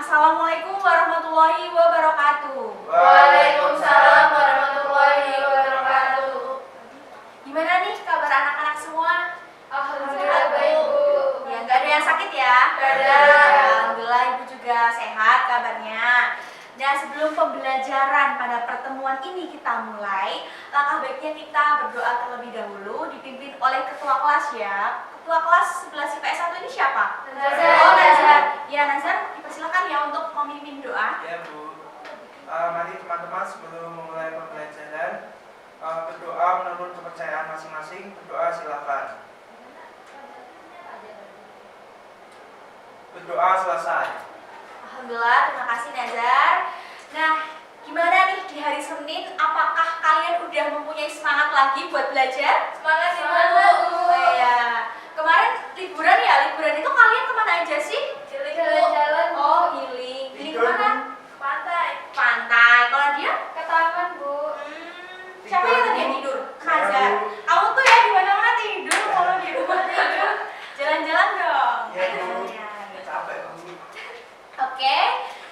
Assalamualaikum warahmatullahi wabarakatuh. Waalaikumsalam warahmatullahi wabarakatuh. Gimana nih kabar anak-anak semua? Alhamdulillah baik, Bu. Ya, nggak ada yang sakit ya? Nggak ada. Alhamdulillah Ibu juga sehat kabarnya. Nah, sebelum pembelajaran pada pertemuan ini kita mulai, langkah baiknya kita berdoa terlebih dahulu dipimpin oleh ketua kelas ya. Ketua kelas 11 IPS 1 ini siapa? Nazar. Oh, Nazar. Ya, Nazar, dipersilakan ya untuk memimpin doa. Ya Bu, mari teman-teman sebelum memulai pembelajaran berdoa menurut kepercayaan masing-masing. Berdoa silakan. Berdoa selesai. Alhamdulillah, terima kasih Nazar. Nah, gimana nih di hari Senin? Apakah kalian udah mempunyai semangat lagi buat belajar? Semangat, Bu. Ya. Kemarin liburan ya, liburan itu kalian kemana aja sih? Jalan-jalan, Bu. Oh, healing. Healing Tidur, kemana? Pantai. Pantai. Kalau dia? Ke taman, Bu. Siapa yang tadi yang tidur? Saya, Nazar. Bu. Kamu tuh ya di mana-mana tidur, kalau di rumah tidur. Jalan-jalan dong. Ya Bu, Ya. capek Bu. Oke,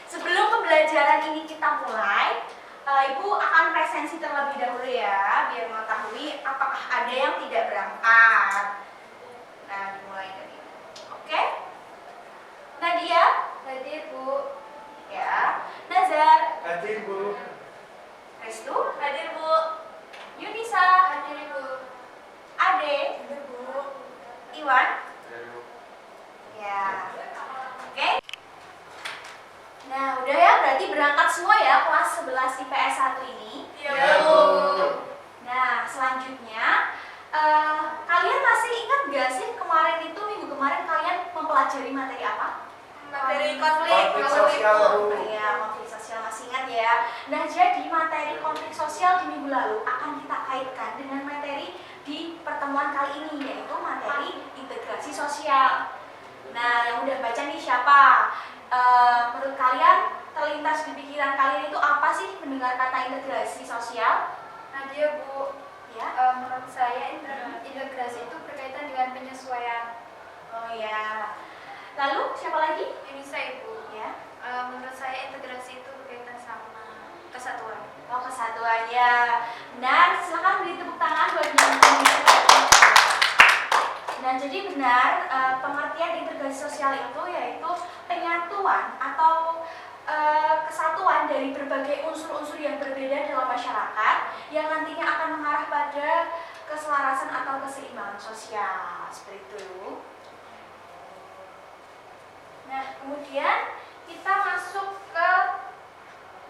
sebelum pembelajaran ini kita mulai, Ibu akan presensi terlebih dahulu ya, biar mengetahui apakah ada yang tidak berangkat. Nah, dimulai dari ini. Oke? Nadia, Hadir, Bu. ya. Nazar, Hadir Bu. Restu, Hadir, Bu. Yunisa, Hadir, Bu. Ade, Hadir, Bu. Iwan, Hadir Bu. ya. Oke? Nah, udah ya, berarti berangkat semua ya kelas 11 IPS 1 ini. Ya Bu. Nah, selanjutnya kalian masih ingat gak sih kemarin itu, minggu kemarin kalian mempelajari materi apa? Materi konflik sosial Bu. Iya, konflik sosial, masih ingat ya. Nah, jadi materi konflik sosial di minggu lalu akan kita kaitkan dengan materi di pertemuan kali ini, yaitu materi integrasi sosial. Nah, yang udah baca nih siapa? Menurut kalian terlintas di pikiran kalian itu apa sih mendengar kata integrasi sosial? Nadia, Bu. Ya. Menurut saya integrasi itu berkaitan dengan penyesuaian. Oh ya. Lalu siapa lagi? Yunisa, Ibu. Ya. Menurut saya integrasi itu berkaitan sama kesatuan. Oh, kesatuannya. Benar. Silakan beri tepuk tangan buat yang Nah, jadi benar, pengertian integrasi sosial itu yaitu penyatuan atau kesatuan dari berbagai unsur-unsur yang berbeda dalam masyarakat yang nantinya akan mengarah pada keselarasan atau keseimbangan sosial. Seperti itu. Nah, kemudian kita masuk ke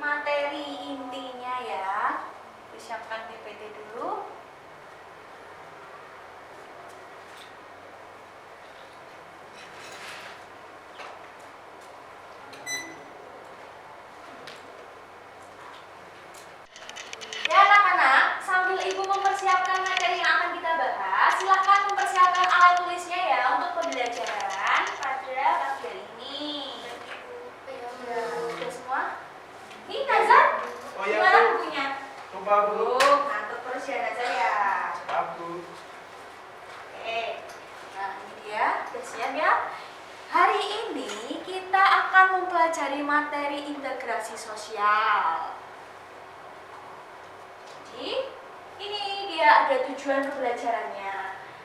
materi intinya ya. Persiapkan PPT dulu. Ya anak-anak, sambil Ibu mempersiapkan materi yang akan kita bahas, silahkan mempersiapkan alat tulisnya ya untuk pembelajaran pada pagi hari ini. Udah semua? Nih Nazar, Oh ya gimana Bu. bukunya? Coba Bu. Ngantuk terus ya Nazar ya. Coba Bu. Oke, nah ini dia, udah siap ya? Hari ini kita akan mempelajari materi integrasi sosial. Jadi, ini dia ada tujuan pembelajarannya.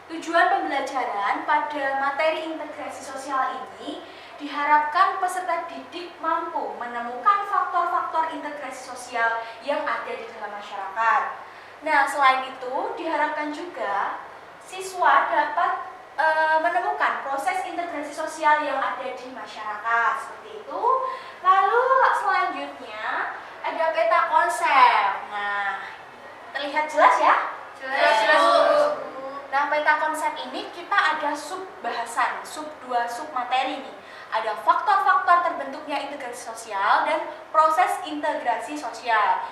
Tujuan pembelajaran pada materi integrasi sosial ini diharapkan peserta didik mampu menemukan faktor-faktor integrasi sosial yang ada di dalam masyarakat. Nah, selain itu diharapkan juga siswa dapat menemukan proses integrasi sosial yang ada di masyarakat. Seperti itu. Lalu selanjutnya ada peta konsep. Nah, terlihat jelas ya? Jelas, Bu. Nah, peta konsep ini kita ada sub bahasan, dua sub materi nih. Ada faktor-faktor terbentuknya integrasi sosial dan proses integrasi sosial.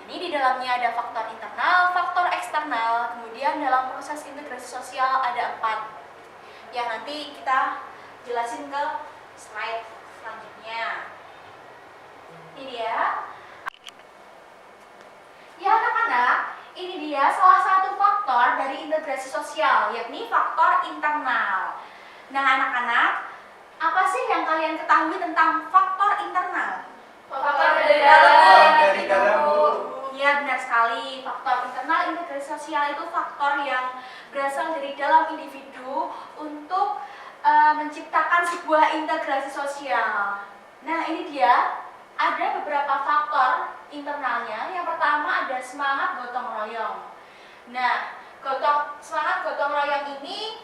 Ini di dalamnya ada faktor internal, faktor eksternal, kemudian dalam proses integrasi sosial ada 4. Ya, nanti kita jelasin ke slide selanjutnya. Ini dia. Ya anak-anak, ini dia salah satu faktor dari integrasi sosial, yakni faktor internal. Nah anak-anak, apa sih yang kalian ketahui tentang faktor internal? sebuah integrasi sosial. Nah, ini dia, ada beberapa faktor internalnya. Yang pertama ada semangat gotong royong. Nah, semangat gotong royong ini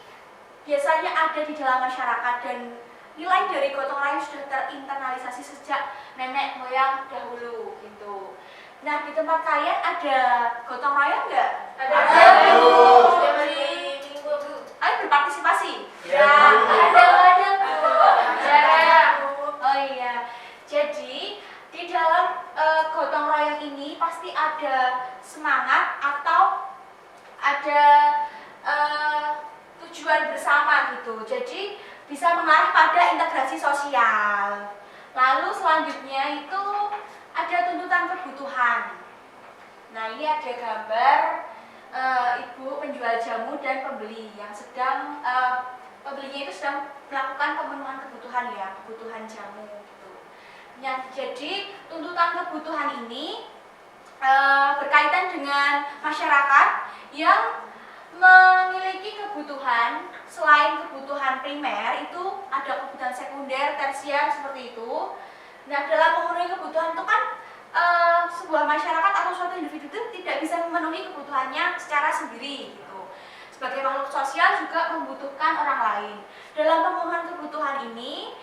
biasanya ada di dalam masyarakat, dan nilai dari gotong royong sudah terinternalisasi sejak nenek moyang dahulu gitu. Nah, di tempat kalian ada gotong royong nggak? Ada. Ayo berpartisipasi. Ya. Ada. Ya. Oh iya. Jadi di dalam gotong royong ini pasti ada semangat atau ada tujuan bersama gitu. Jadi bisa mengarah pada integrasi sosial. Lalu selanjutnya itu ada tuntutan kebutuhan. Nah, ini ada gambar ibu penjual jamu dan pembeli yang sedang pembelinya itu sedang melakukan pemenuhan kebutuhan ya, kebutuhan jamu gitu. Jadi tuntutan kebutuhan ini berkaitan dengan masyarakat yang memiliki kebutuhan selain kebutuhan primer, itu ada kebutuhan sekunder, tersier seperti itu. Nah, dalam memenuhi kebutuhan itu kan sebuah masyarakat atau suatu individu itu tidak bisa memenuhi kebutuhannya secara sendiri gitu. Sebagai makhluk sosial juga membutuhkan orang lain. Dalam pemenuhan kebutuhan ini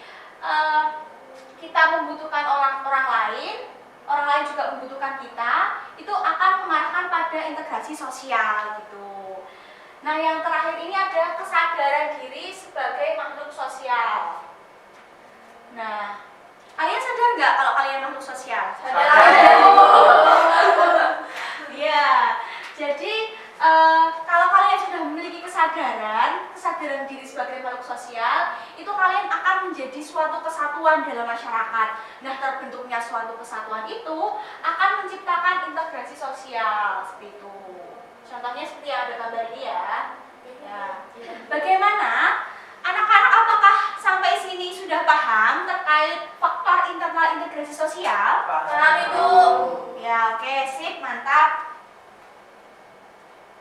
kita membutuhkan orang lain juga membutuhkan kita, itu akan mengarahkan pada integrasi sosial gitu. Nah, yang terakhir ini ada kesadaran diri sebagai makhluk sosial. Nah, kalian sadar nggak kalau kalian makhluk sosial? Iya. Jadi kalau kalian sudah memiliki kesadaran diri sebagai makhluk sosial, itu kalian akan menjadi suatu kesatuan dalam masyarakat. Nah, terbentuknya suatu kesatuan itu akan menciptakan integrasi sosial seperti itu. Contohnya seperti yang ada gambar ini ya. Bagaimana? Anak-anak apakah sampai sini sudah paham terkait faktor internal integrasi sosial? Paham, Ibu. Ya, oke, sip, mantap.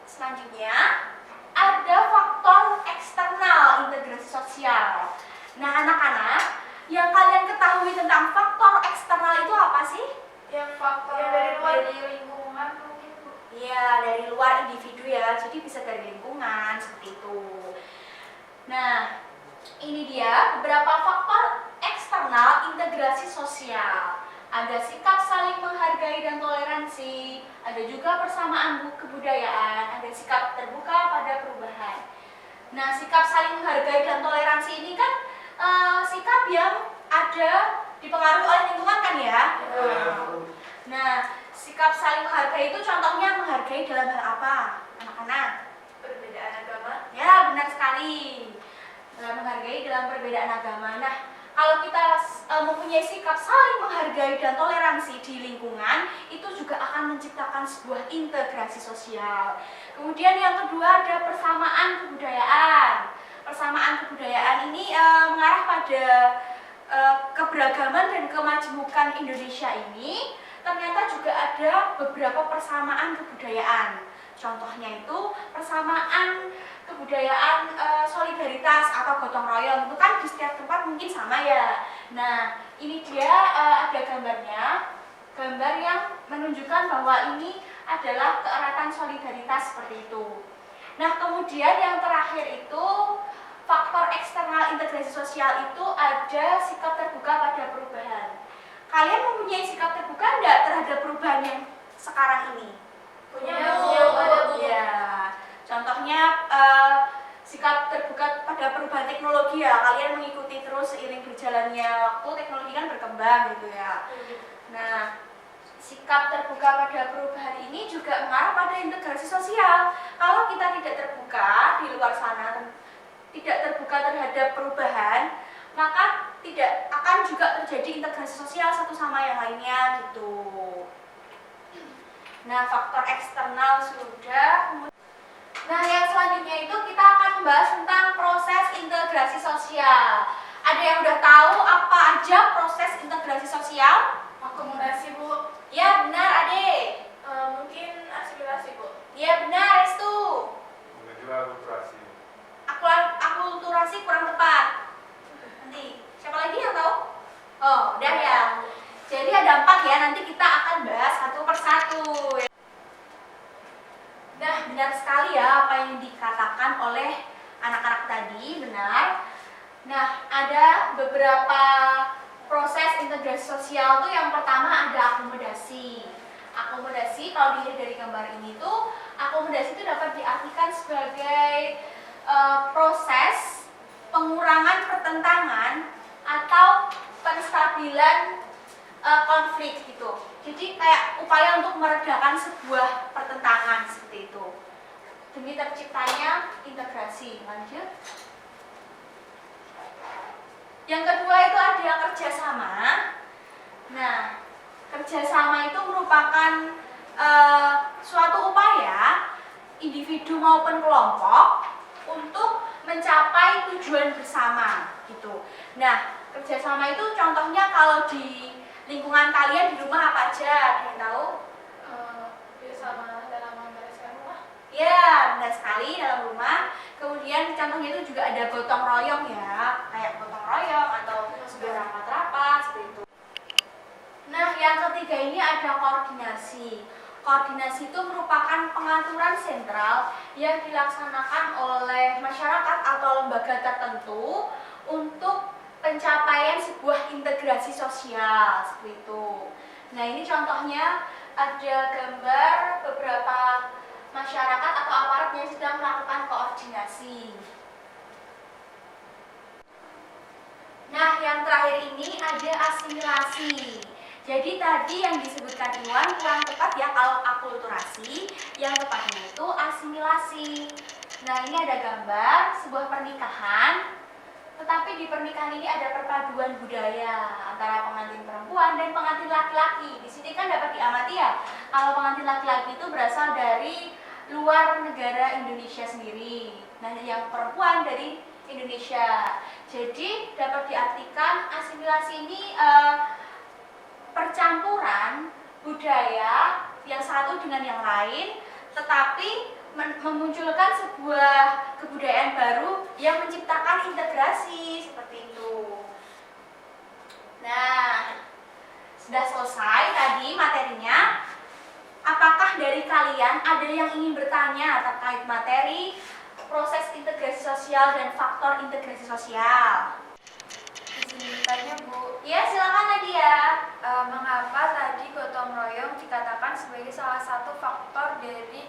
Selanjutnya, ada faktor eksternal integrasi sosial. Nah, anak-anak, yang kalian ketahui tentang faktor eksternal itu apa sih? Yang faktor dari lingkungan mungkin, Bu. Iya, dari luar individu ya, jadi bisa dari lingkungan, seperti itu. Nah, ini dia beberapa faktor eksternal integrasi sosial. Ada sikap saling menghargai dan toleransi, ada juga persamaan kebudayaan, ada sikap terbuka pada perubahan. Nah, sikap saling menghargai dan toleransi ini kan sikap yang ada dipengaruhi oleh lingkungan kan ya? Nah, sikap saling menghargai itu contohnya menghargai dalam hal apa, anak-anak? Perbedaan agama. Ya, benar sekali. Menghargai dalam perbedaan agama. Nah, kalau kita mempunyai sikap saling menghargai dan toleransi di lingkungan, itu juga akan menciptakan sebuah integrasi sosial. Kemudian yang kedua ada persamaan kebudayaan. Persamaan kebudayaan ini mengarah pada keberagaman dan kemajemukan Indonesia ini. Ternyata juga ada beberapa persamaan kebudayaan. Contohnya itu persamaan kebudayaan solidaritas atau gotong royong, itu kan di setiap tempat mungkin sama ya. Nah, ini dia ada gambarnya, gambar yang menunjukkan bahwa ini adalah keeratan solidaritas seperti itu. Nah, kemudian yang terakhir itu faktor eksternal integrasi sosial itu ada sikap terbuka pada perubahan. Kalian mempunyai sikap terbuka enggak terhadap perubahan yang sekarang ini? Punya, Bu. Ya. Contohnya sikap terbuka pada perubahan teknologi ya. Kalian mengikuti terus seiring berjalannya waktu, teknologi kan berkembang gitu ya. Nah, sikap terbuka pada perubahan ini juga mengarah pada integrasi sosial. Kalau kita tidak terbuka di luar sana, tidak terbuka terhadap perubahan, maka tidak akan juga terjadi integrasi sosial satu sama yang lainnya gitu. Nah, faktor eksternal sudah. Nah, yang selanjutnya itu kita akan membahas tentang proses integrasi sosial. Ada yang udah tahu apa aja proses integrasi sosial? Akomodasi, Bu. Ya, benar, Ade. Mungkin asimilasi, Bu. Ya, benar, Restu. Menuju akulturasi. Akulturasi kurang tepat. Nanti ya, nanti kita akan bahas satu persatu. Nah, benar sekali ya apa yang dikatakan oleh anak-anak tadi, benar. Nah, ada beberapa proses integrasi sosial tuh. Yang pertama ada akomodasi. Akomodasi kalau dilihat dari gambar ini tuh, akomodasi itu dapat diartikan sebagai proses pengurangan pertentangan atau penstabilan konflik gitu. Jadi kayak upaya untuk meredakan sebuah pertentangan seperti itu demi terciptanya integrasi. Lanjut. Yang kedua itu ada kerjasama. Nah, kerjasama itu merupakan suatu upaya individu maupun kelompok untuk mencapai tujuan bersama gitu. Nah, kerjasama itu contohnya kalau di lingkungan kalian di rumah apa aja? Ada yang tahu? Bersama dalam membereskan rumah. Ya, benar sekali, dalam rumah. Kemudian contohnya itu juga ada gotong royong ya, kayak gotong royong atau rapat-rapat seperti itu. Nah, yang ketiga ini ada koordinasi. Koordinasi itu merupakan pengaturan sentral yang dilaksanakan oleh masyarakat atau lembaga tertentu untuk pencapaian sebuah integrasi sosial seperti itu. Nah, ini contohnya ada gambar beberapa masyarakat atau aparat yang sedang melakukan koordinasi. Nah, yang terakhir ini ada asimilasi. Jadi tadi yang disebutkan Iwan kurang tepat ya kalau akulturasi, yang tepatnya itu asimilasi. Nah, ini ada gambar sebuah pernikahan. Tetapi di pernikahan ini ada perpaduan budaya antara pengantin perempuan dan pengantin laki-laki. Di sini kan dapat diamati ya, kalau pengantin laki-laki itu berasal dari luar negara Indonesia sendiri. Nah, yang perempuan dari Indonesia. Jadi dapat diartikan asimilasi ini percampuran budaya yang satu dengan yang lain, tetapi memunculkan sebuah kebudayaan baru yang menciptakan integrasi seperti itu. Nah, sudah selesai tadi materinya. Apakah dari kalian ada yang ingin bertanya terkait materi proses integrasi sosial dan faktor integrasi sosial? Izin bertanya, Bu. Ya, silakan Nadia. Mengapa tadi gotong royong dikatakan sebagai salah satu faktor dari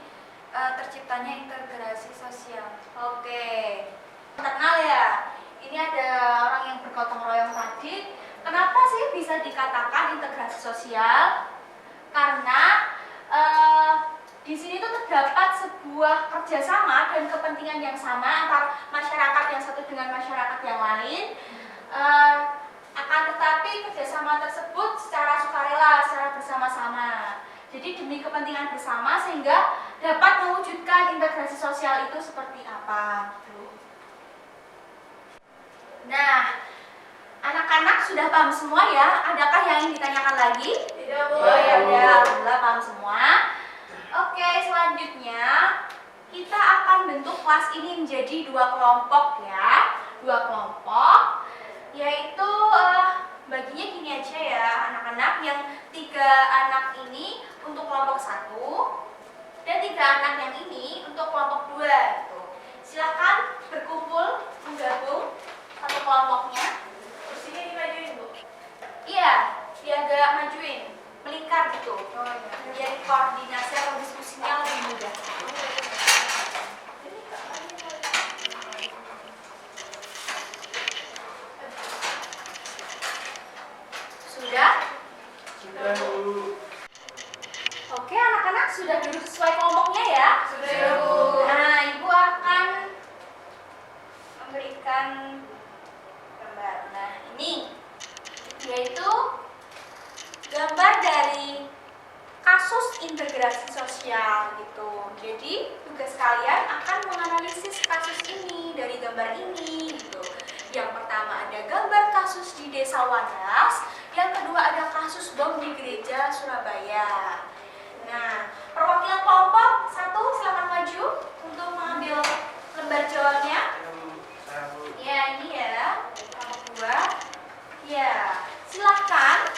terciptanya integrasi sosial? Oke, kenal ya. Ini ada orang yang bergotong royong tadi. Kenapa sih bisa dikatakan integrasi sosial? Karena di sini tuh terdapat sebuah kerjasama dan kepentingan yang sama antara masyarakat yang satu dengan masyarakat yang lain. Akan tetapi kerjasama tersebut secara sukarela, secara bersama-sama. Jadi demi kepentingan bersama sehingga dapat mewujudkan integrasi sosial itu seperti apa gitu. Nah, anak-anak sudah paham semua ya? Adakah yang ingin ditanyakan lagi? Tidak, Bu. Oh ya udah, alhamdulillah paham semua. Oke, selanjutnya kita akan bentuk kelas ini menjadi dua kelompok ya. Dua kelompok, yaitu baginya gini aja ya anak-anak. Yang 3 anak ini untuk kelompok 1 dan 3 anak yang ini untuk kelompok 2 gitu. Silakan berkumpul, menggabung satu kelompoknya. Kursinya dimajuin, Bu. Iya, dia agak majuin, melingkar gitu. Oh iya. Biar koordinasi atau diskusinya lebih mudah. Sudah? Sudah, Bu. Oke, anak-anak sudah duduk sesuai kelompoknya ya? Sudah, Bu. Nah, Ibu akan memberikan gambar. Nah, ini yaitu gambar dari kasus integrasi sosial gitu. Jadi, tugas kalian akan menganalisis kasus ini dari gambar ini gitu. Yang pertama ada gambar kasus di Desa Wadas, yang kedua ada kasus bom di gereja Surabaya. Nah, perwakilan kelompok 1 silakan maju untuk mengambil lembar jawabnya. Ya, ini ya. Kelompok 2. Ya, silakan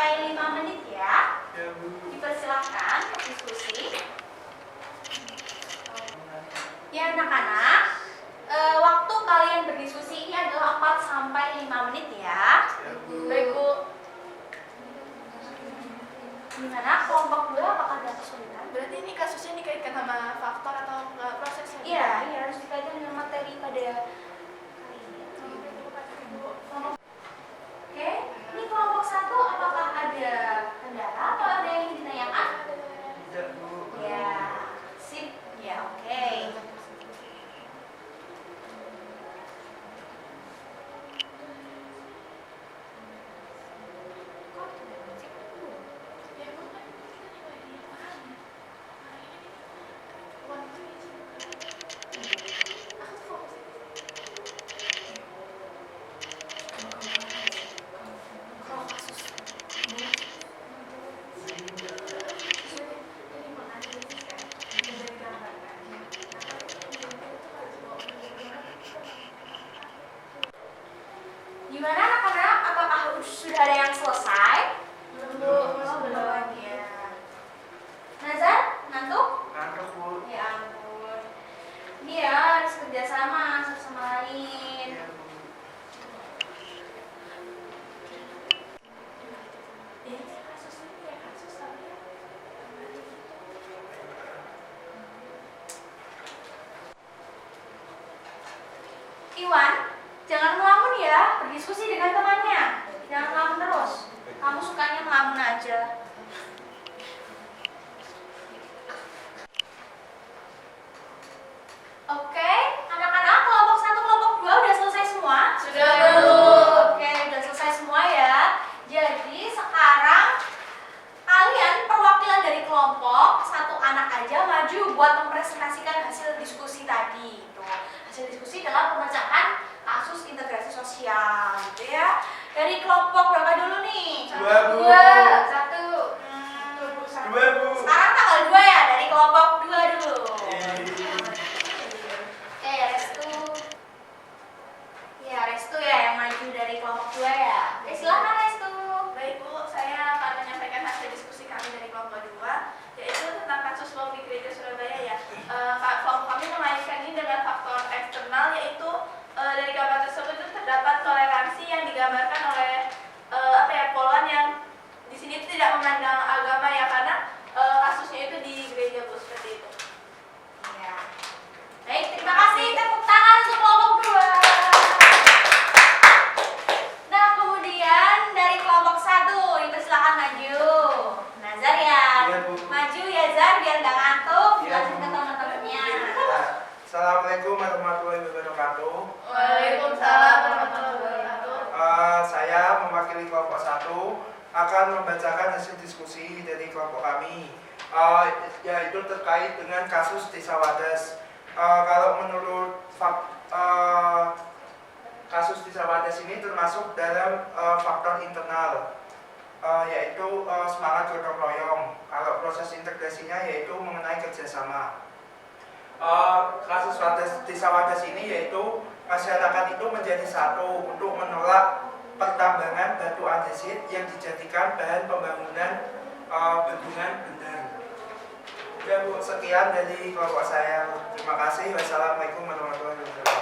sampai 5 menit ya. Ya, Bu. Dipersilahkan berdiskusi. Ya anak-anak, waktu kalian berdiskusi ini adalah 4 sampai 5 menit ya. Ya, Bu. Baik Bu. Gimana kelompok 2 apakah ada kesulitan? Berarti ini kasusnya dikaitkan sama faktor atau prosesnya? Iya, harus dikaitkan dengan materi pada kali ini. Oke, ini kelompok 1 apakah ada kendala atau ada yang ingin ditanyakan? Tidak, Bu. Ya, sip. Ya, oke. Gimana anak-anak? Apakah sudah ada yang selesai? Belum. Belum. Ya. Nazar, ngantuk? Ngantuk, Bu. Ya ampun. Ini ya harus kerjasama satu sama lain. Ya, Bu. Iwan, jangan ngelamun ya. Berdiskusi dengan temannya. Jangan ngelamun terus. Kamu sukanya ngelamun aja. Oke, anak-anak kelompok 1, kelompok 2 udah selesai semua? Sudah, Bu. Oke, udah selesai semua ya. Jadi sekarang kalian perwakilan dari kelompok 1 anak aja maju buat mempresentasikan hasil diskusi tadi. Tuh, hasil diskusi dalam pemecahan kasus integrasi sosial gitu ya. Dari kelompok berapa dulu nih? 2, Bu. 1. Dua, Bu. Sekarang tanggal 2 ya, dari kelompok 2 dulu. Oke, Restu. Ya, Restu ya yang maju dari kelompok 2 ya. Oke, silakan Restu. Baik Bu, saya akan menyampaikan hasil diskusi kami dari kelompok 2, yaitu tentang kasus bom di Gereja Surabaya ya. Kelompok kami mengaitkan ini dengan faktor eksternal, yaitu dari gambar tersebut itu terdapat toleransi yang digambarkan oleh Polwan yang di sini itu tidak memandang agama ya, karena kasusnya itu di gereja Bu, seperti itu. Ya. Baik, terima kasih. Tepuk tangan untuk kelompok 2. Nah, kemudian dari kelompok 1 dipersilakan maju. Nazar ya. Iya, Bu. Maju ya Zar biar nggak ngantuk. Iya, Jelasin Bu. ke teman-temannya. Assalamualaikum warahmatullahi wabarakatuh. Waalaikumsalam warahmatullahi wabarakatuh. Saya mewakili kelompok 1 akan membacakan hasil diskusi dari kelompok kami, yaitu terkait dengan kasus Desa Wadas. Kalau menurut kasus Desa Wadas ini termasuk dalam faktor internal, yaitu semangat gotong royong. Kalau proses integrasinya yaitu mengenai kerjasama. Kasus Desa Wadas ini yaitu masyarakat itu menjadi satu untuk menolak pertambangan batu andesit yang dijadikan bahan pembangunan bendungan bener. Ya Bu, sekian dari kelompok saya. Terima kasih. Wassalamualaikum warahmatullahi wabarakatuh.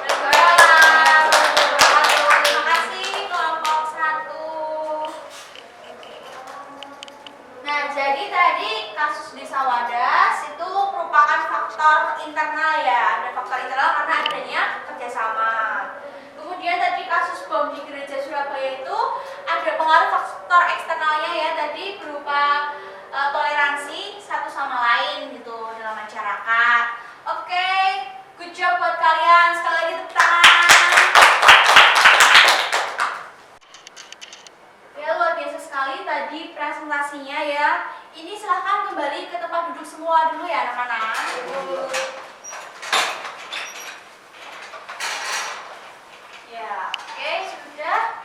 Terima kasih kelompok 1. Nah, jadi tadi kasus Desa Wadas itu merupakan faktor internal ya. Ada faktor internal karena adanya kerjasama. Kemudian tadi kasus bom di Gereja Surabaya itu ada pengaruh faktor eksternalnya ya, tadi berupa toleransi satu sama lain gitu dalam masyarakat. Oke, good job buat kalian. Sekali lagi tepuk tangan. Ya, luar biasa sekali tadi presentasinya ya. Ini silahkan kembali ke tempat duduk semua dulu ya anak-anak. Ya, oke, sudah.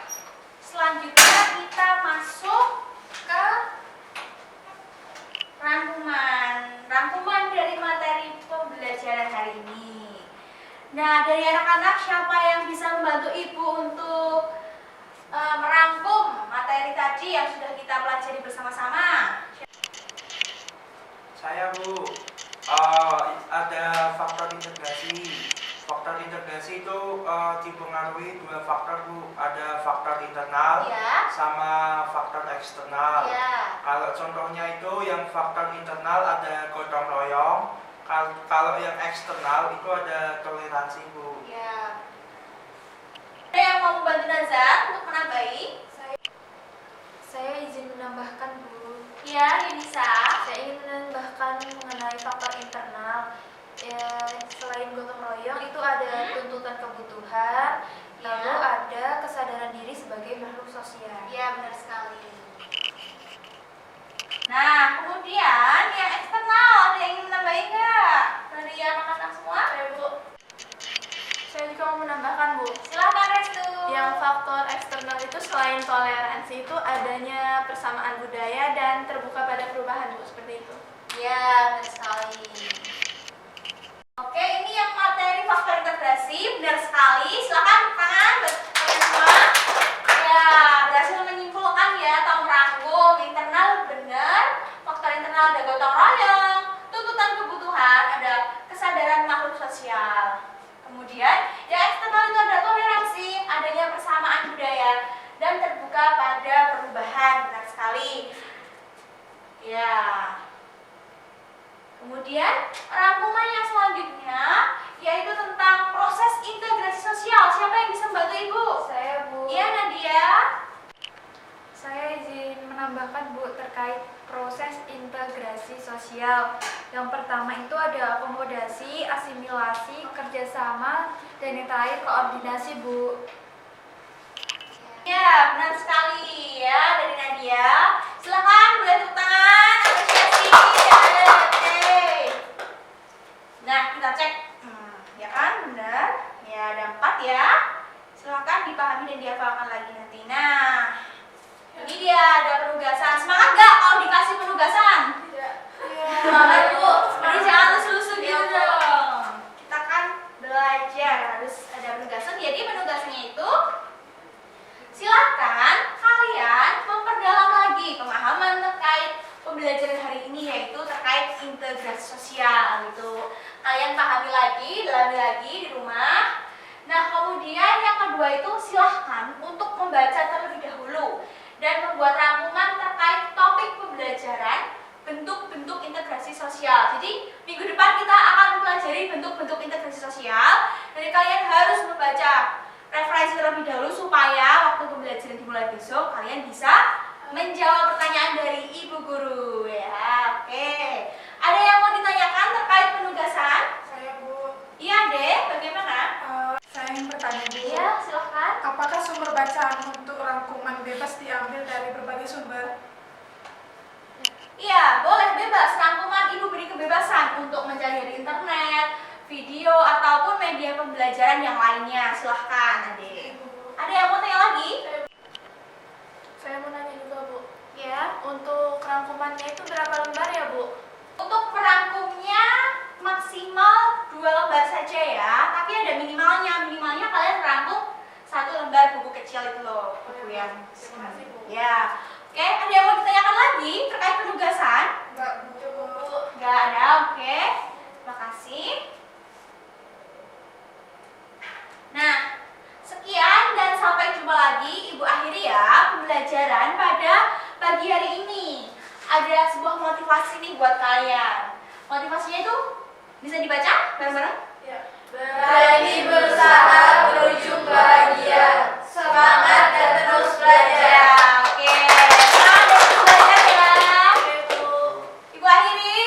Selanjutnya kita masuk ke rangkuman dari materi pembelajaran hari ini. Nah, dari anak-anak siapa yang bisa membantu Ibu untuk merangkum materi tadi yang sudah kita pelajari bersama-sama? Saya Bu, ada faktor integrasi. Faktor integrasi itu dipengaruhi dua faktor Bu, ada faktor internal Ya. sama faktor eksternal. Ya. Kalau contohnya itu yang faktor internal ada gotong royong, kalau yang eksternal itu ada toleransi Bu. Ya. Ada yang mau membantu Nazar untuk menambahi? Saya izin menambahkan Bu. Ya, Yunisa. Saya ingin menambahkan mengenai faktor internal. Ya, selain gotong royong itu ada tuntutan kebutuhan, lalu ada kesadaran diri sebagai makhluk sosial. Ya, benar sekali. Nah, kemudian yang eksternal, ada yang ingin menambahi nggak? Dari anak-anak semua? Saya Bu. Saya juga mau menambahkan Bu. Silakan Restu. Yang faktor eksternal itu selain toleransi itu adanya persamaan budaya dan terbuka pada perubahan Bu, seperti itu. Ya, benar sekali. Oke, ini yang materi faktor integrasi, benar sekali. Silakan tangan buat kalian semua. Ya, berhasil menyimpulkan ya atau merangkum. Internal benar, faktor internal ada gotong royong, tuntutan kebutuhan, ada kesadaran makhluk sosial. Kemudian yang eksternal itu ada toleransi, adanya persamaan budaya dan terbuka pada perubahan, benar sekali. Ya. Kemudian rangkuman yang selanjutnya yaitu tentang proses integrasi sosial. Siapa yang bisa membantu Ibu? Saya Bu. Iya, Nadia. Saya izin menambahkan Bu terkait proses integrasi sosial. Yang pertama itu ada akomodasi, asimilasi, kerjasama, dan yang terakhir koordinasi Bu. Ya, benar sekali ya dari Nadia. Silakan boleh tepuk tangan, apresiasi. Oke. Nah, kita cek. Ya kan, benar. Ya, ada 4 ya. Silakan dipahami dan dihafalkan lagi nanti. Nah, ini dia ada penugasan. Semangat nggak kalau dikasih penugasan? Tidak. Semangat Bu. Jadi jangan lusu-lusu gitu dong. Kita kan belajar harus ada penugasan. Jadi penugasannya itu silakan kalian memperdalam lagi pemahaman terkait pembelajaran hari ini, yaitu terkait integrasi sosial gitu. Kalian pahami lagi, dalami lagi di rumah. Nah, kemudian yang kedua itu silahkan untuk membaca terlebih dahulu dan membuat rangkuman terkait topik pembelajaran bentuk-bentuk integrasi sosial. Jadi minggu depan kita akan mempelajari bentuk-bentuk integrasi sosial. Jadi kalian harus membaca referensi terlebih dahulu supaya waktu pembelajaran dimulai besok kalian bisa menjawab pertanyaan dari Ibu Guru ya. Oke. Ada yang mau ditanyakan terkait penugasan? Saya Bu, Iya, Dek. Bagaimana? saya ingin bertanya Bu. Iya, silakan. Apakah sumber bacaan untuk rangkuman bebas diambil dari berbagai sumber? Iya, boleh bebas. Rangkuman Ibu beri kebebasan untuk mencari dari internet, video, ataupun media pembelajaran yang lainnya. Silahkan, Adik. Ada yang mau tanya lagi? Saya mau nanya juga Bu. Ya. Untuk rangkumannya itu berapa lembar ya Bu? Untuk merangkumnya maksimal 2 lembar saja ya. Tapi ada minimalnya. Minimalnya kalian rangkum 1 lembar buku kecil itu loh. Buku yang Terima kasih Bu. ya. Oke, ada yang mau ditanyakan lagi terkait penugasan? Enggak Bu. Cukup Bu. Nggak ada, oke. Terima kasih. Nah, sekian dan sampai jumpa lagi. Ibu akhiri ya pembelajaran pada pagi hari ini. Ada sebuah motivasi nih buat kalian. Motivasinya itu bisa dibaca bareng-bareng? Ya. Berani berusaha berujung bahagia. Semangat dan terus belajar. Oke, semangat dan terus belajar ya. Oke Bu. Ibu akhiri.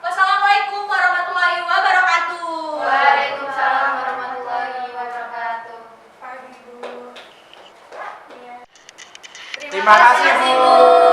Wassalamualaikum warahmatullahi wabarakatuh. Waalaikumsalam warahmatullahi wabarakatuh. Pagi Bu. Terima kasih Bu.